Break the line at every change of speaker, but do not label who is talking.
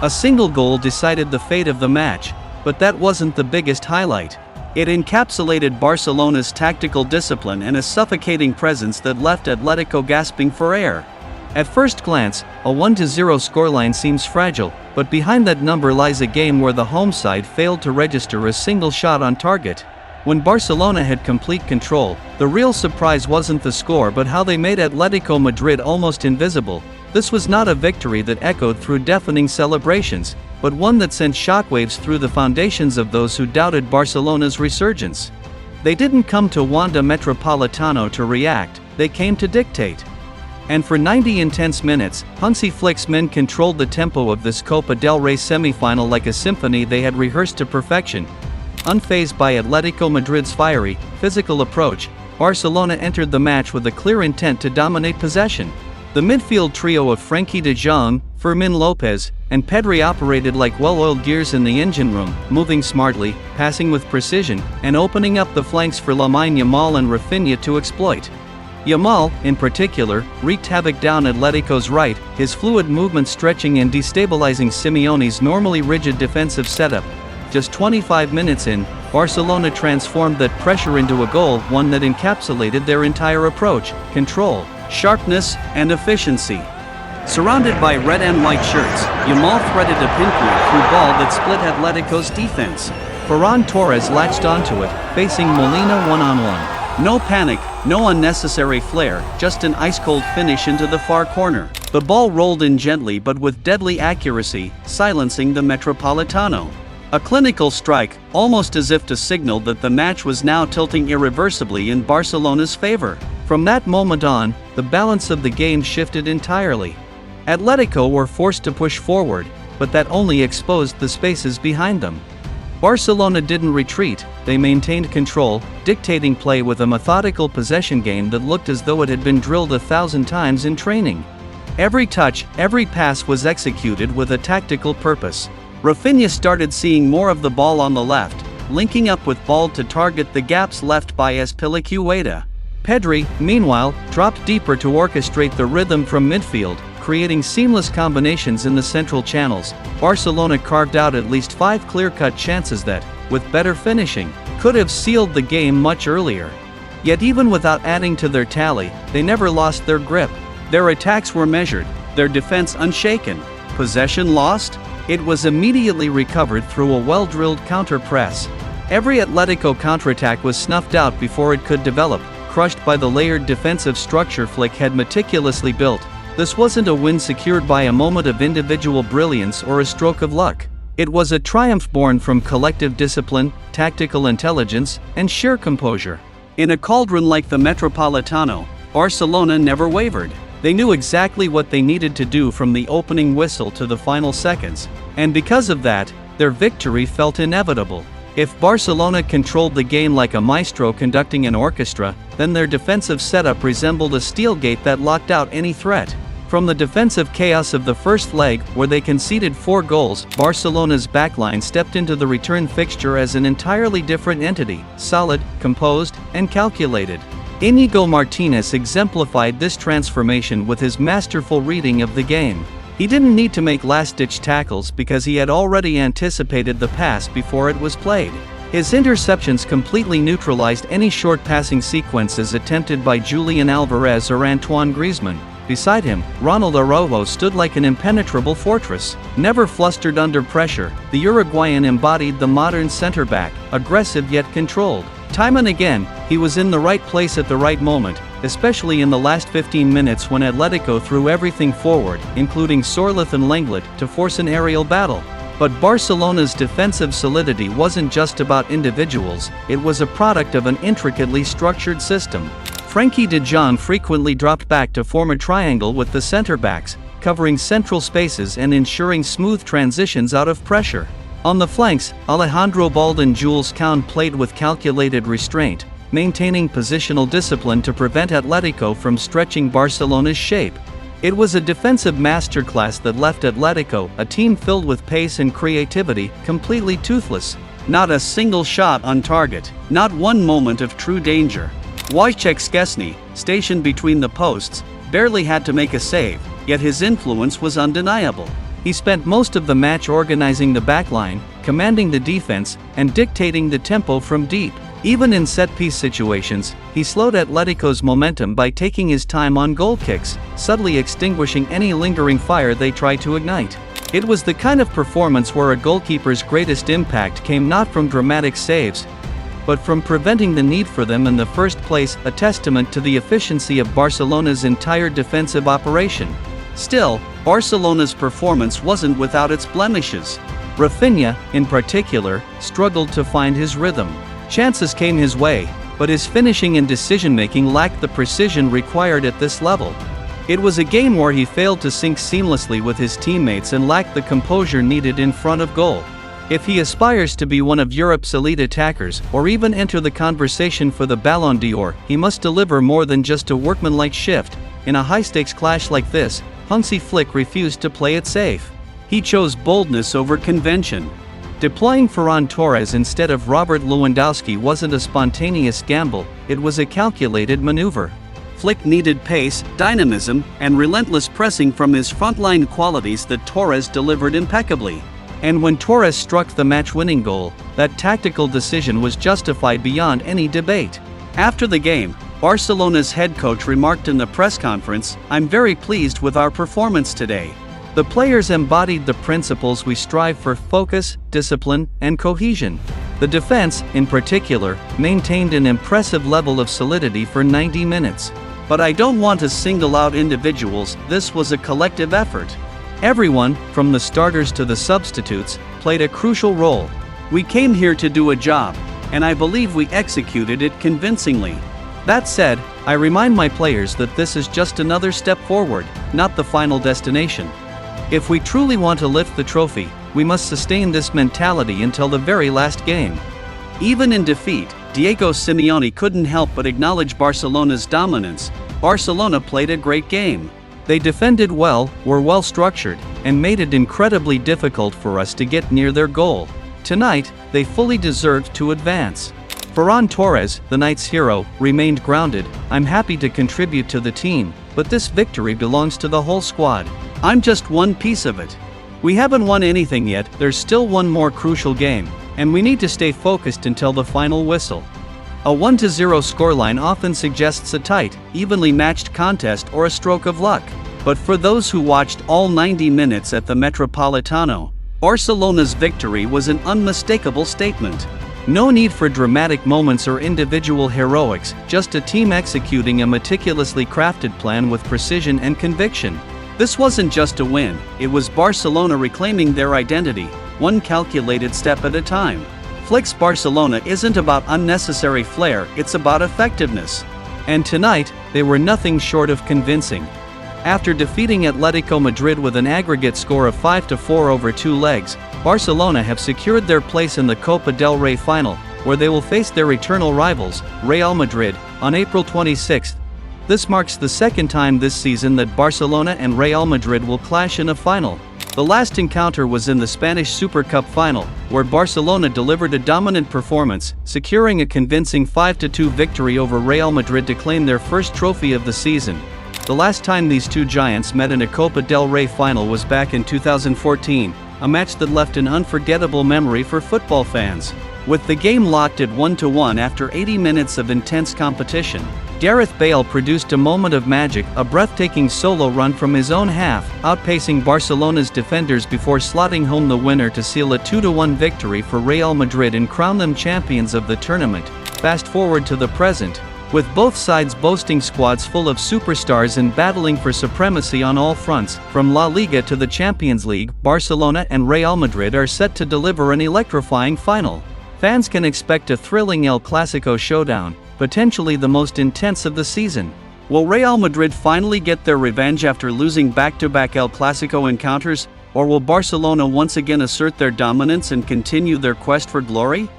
A single goal decided the fate of the match, but that wasn't the biggest highlight. It encapsulated Barcelona's tactical discipline and a suffocating presence that left Atletico gasping for air. At first glance, a 1-0 scoreline seems fragile, but behind that number lies a game where the home side failed to register a single shot on target. When Barcelona had complete control, the real surprise wasn't the score but how they made Atletico Madrid almost invisible. This was not a victory that echoed through deafening celebrations, but one that sent shockwaves through the foundations of those who doubted Barcelona's resurgence. They didn't come to Wanda Metropolitano to react, they came to dictate. And for 90 intense minutes, Hansi Flick's men controlled the tempo of this Copa del Rey semi-final like a symphony they had rehearsed to perfection. Unfazed by Atletico Madrid's fiery, physical approach, Barcelona entered the match with a clear intent to dominate possession. The midfield trio of Frenkie de Jong, Fermin Lopez, and Pedri operated like well-oiled gears in the engine room, moving smartly, passing with precision, and opening up the flanks for Lamine Yamal and Rafinha to exploit. Yamal, in particular, wreaked havoc down Atletico's right, his fluid movement stretching and destabilizing Simeone's normally rigid defensive setup. Just 25 minutes in, Barcelona transformed that pressure into a goal, one that encapsulated their entire approach: control, sharpness, and efficiency. Surrounded by red and white shirts, Yamal threaded a pinpoint through ball that split Atletico's defense. Ferran Torres latched onto it, facing Molina one-on-one. No panic, no unnecessary flair, just an ice-cold finish into the far corner. The ball rolled in gently but with deadly accuracy, silencing the Metropolitano. A clinical strike, almost as if to signal that the match was now tilting irreversibly in Barcelona's favor. From that moment on, the balance of the game shifted entirely. Atletico were forced to push forward, but that only exposed the spaces behind them. Barcelona didn't retreat, they maintained control, dictating play with a methodical possession game that looked as though it had been drilled 1,000 times in training. Every touch, every pass was executed with a tactical purpose. Rafinha started seeing more of the ball on the left, linking up with ball to target the gaps left by Azpilicueta. Pedri, meanwhile, dropped deeper to orchestrate the rhythm from midfield, creating seamless combinations in the central channels. Barcelona carved out at least 5 clear-cut chances that, with better finishing, could have sealed the game much earlier. Yet even without adding to their tally, they never lost their grip. Their attacks were measured, their defense unshaken. Possession lost? It was immediately recovered through a well-drilled counter-press. Every Atletico counterattack was snuffed out before it could develop, crushed by the layered defensive structure Flick had meticulously built. This wasn't a win secured by a moment of individual brilliance or a stroke of luck. It was a triumph born from collective discipline, tactical intelligence, and sheer composure. In a cauldron like the Metropolitano, Barcelona never wavered. They knew exactly what they needed to do from the opening whistle to the final seconds, and because of that, their victory felt inevitable. If Barcelona controlled the game like a maestro conducting an orchestra, then their defensive setup resembled a steel gate that locked out any threat. From the defensive chaos of the first leg, where they conceded 4 goals, Barcelona's backline stepped into the return fixture as an entirely different entity, solid, composed, and calculated. Íñigo Martínez exemplified this transformation with his masterful reading of the game. He didn't need to make last-ditch tackles because he had already anticipated the pass before it was played. His interceptions completely neutralized any short passing sequences attempted by Julian Alvarez or Antoine Griezmann. Beside him, Ronald Araujo stood like an impenetrable fortress. Never flustered under pressure, the Uruguayan embodied the modern center-back, aggressive yet controlled. Time and again, he was in the right place at the right moment, especially in the last 15 minutes when Atletico threw everything forward, including Sorloth and Lenglet, to force an aerial battle. But Barcelona's defensive solidity wasn't just about individuals, it was a product of an intricately structured system. Frenkie de Jong frequently dropped back to form a triangle with the center-backs, covering central spaces and ensuring smooth transitions out of pressure. On the flanks, Alejandro Balde and Jules Koundé played with calculated restraint, maintaining positional discipline to prevent Atletico from stretching Barcelona's shape. It was a defensive masterclass that left Atletico, a team filled with pace and creativity, completely toothless. Not a single shot on target, not one moment of true danger. Wojciech Szczesny, stationed between the posts, barely had to make a save, yet his influence was undeniable. He spent most of the match organizing the backline, commanding the defense, and dictating the tempo from deep. Even in set-piece situations, he slowed Atletico's momentum by taking his time on goal kicks, subtly extinguishing any lingering fire they tried to ignite. It was the kind of performance where a goalkeeper's greatest impact came not from dramatic saves, but from preventing the need for them in the first place, a testament to the efficiency of Barcelona's entire defensive operation. Still, Barcelona's performance wasn't without its blemishes. Rafinha, in particular, struggled to find his rhythm. Chances came his way, but his finishing and decision-making lacked the precision required at this level. It was a game where he failed to sync seamlessly with his teammates and lacked the composure needed in front of goal. If he aspires to be one of Europe's elite attackers, or even enter the conversation for the Ballon d'Or, he must deliver more than just a workmanlike shift. In a high-stakes clash like this, Hansi Flick refused to play it safe. He chose boldness over convention. Deploying Ferran Torres instead of Robert Lewandowski wasn't a spontaneous gamble, it was a calculated maneuver. Flick needed pace, dynamism, and relentless pressing from his frontline qualities that Torres delivered impeccably. And when Torres struck the match-winning goal, that tactical decision was justified beyond any debate. After the game, Barcelona's head coach remarked in the press conference, "I'm very pleased with our performance today. The players embodied the principles we strive for: focus, discipline, and cohesion. The defense, in particular, maintained an impressive level of solidity for 90 minutes. But I don't want to single out individuals, this was a collective effort. Everyone, from the starters to the substitutes, played a crucial role. We came here to do a job, and I believe we executed it convincingly. That said, I remind my players that this is just another step forward, not the final destination. If we truly want to lift the trophy, we must sustain this mentality until the very last game." Even in defeat, Diego Simeone couldn't help but acknowledge Barcelona's dominance. Barcelona played a great game. They defended well, were well structured, and made it incredibly difficult for us to get near their goal. Tonight, they fully deserved to advance. Ferran Torres, the night's hero, remained grounded. "I'm happy to contribute to the team, but this victory belongs to the whole squad. I'm just one piece of it. We haven't won anything yet, there's still one more crucial game, and we need to stay focused until the final whistle." A 1-0 scoreline often suggests a tight, evenly matched contest or a stroke of luck. But for those who watched all 90 minutes at the Metropolitano, Barcelona's victory was an unmistakable statement. No need for dramatic moments or individual heroics, just a team executing a meticulously crafted plan with precision and conviction. This wasn't just a win, it was Barcelona reclaiming their identity, one calculated step at a time. Flick's Barcelona isn't about unnecessary flair, it's about effectiveness. And tonight, they were nothing short of convincing. After defeating Atletico Madrid with an aggregate score of 5-4 over 2 legs, Barcelona have secured their place in the Copa del Rey final, where they will face their eternal rivals, Real Madrid, on April 26. This marks the second time this season that Barcelona and Real Madrid will clash in a final. The last encounter was in the Spanish Super Cup final, where Barcelona delivered a dominant performance, securing a convincing 5-2 victory over Real Madrid to claim their first trophy of the season. The last time these two giants met in a Copa del Rey final was back in 2014, a match that left an unforgettable memory for football fans. With the game locked at 1-1 after 80 minutes of intense competition, Gareth Bale produced a moment of magic, a breathtaking solo run from his own half, outpacing Barcelona's defenders before slotting home the winner to seal a 2-1 victory for Real Madrid and crown them champions of the tournament. Fast forward to the present, with both sides boasting squads full of superstars and battling for supremacy on all fronts, from La Liga to the Champions League, Barcelona and Real Madrid are set to deliver an electrifying final. Fans can expect a thrilling El Clasico showdown, potentially the most intense of the season. Will Real Madrid finally get their revenge after losing back-to-back El Clasico encounters, or will Barcelona once again assert their dominance and continue their quest for glory?